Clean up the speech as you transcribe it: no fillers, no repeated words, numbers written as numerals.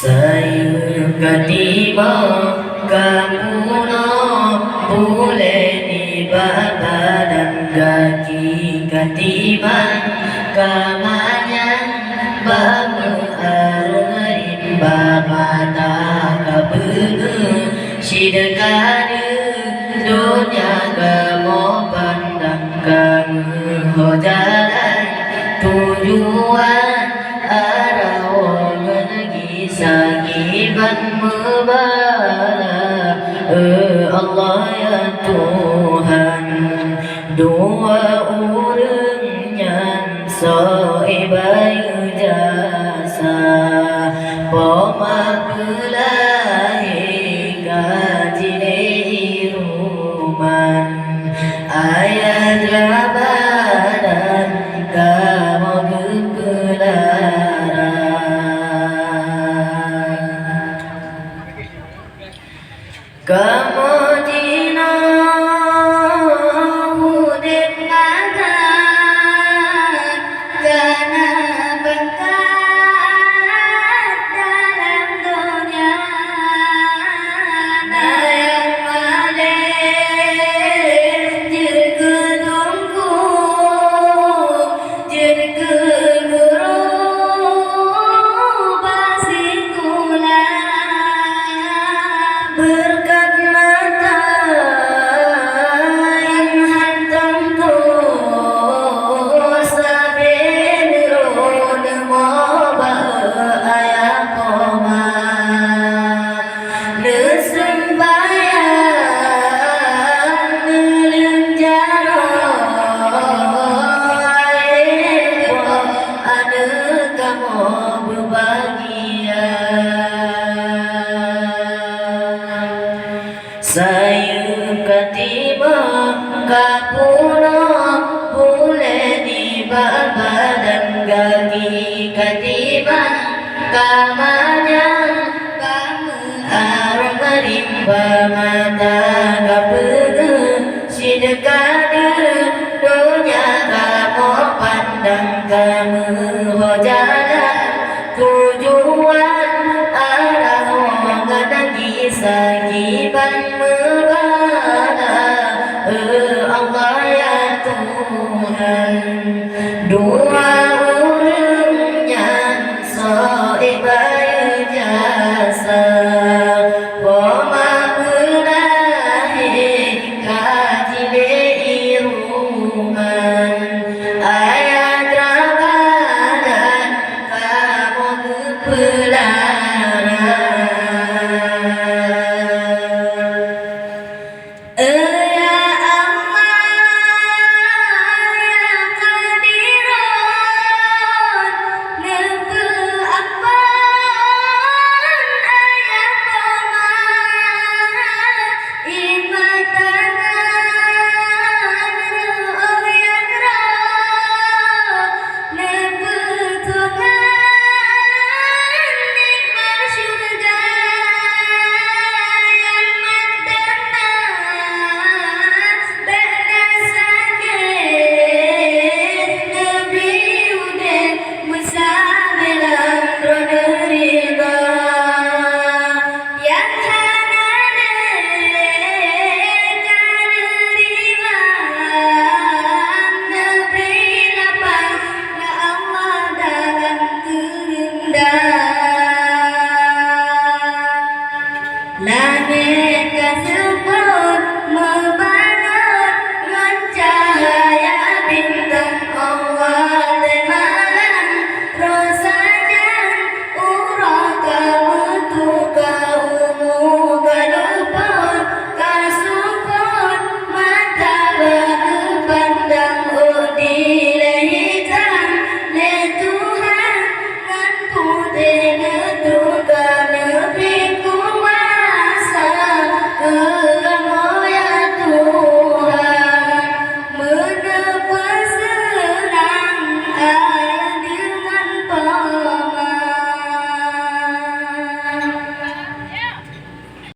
Saya ketiba kamuno boleh dibawa dan kaki ketiban kamanyang bangu arumarin bamata kabungu sidekade dunia kamu pandang kamu hojalan tujuan arah lagi sakiban membala Allah ya Tuhan dua urangnya soibai jasa pemabulahi kajine iruman ayat rabadan kamu kekelaran kamu dina hudip nagan karena berkat dalam dunia yang malih jirga tungku jirga guru basikulah berkat mata yang hantam tuh sabendron moba ayah koma nesembayang nelenjaro aepo ada kamu berbahagia. Saya ketiba kapuno boleh dibawa dan kaki ketiba kamanya kamu arang rimba mata kapegu sidekade dunia kamu pandang kamu hojalan tujuan arah mengenangi sakiban membala Allah ya Tuhan dua urangnya soibai jasa pemabulahi kajile iruman ayat rabadan kamu kepelaran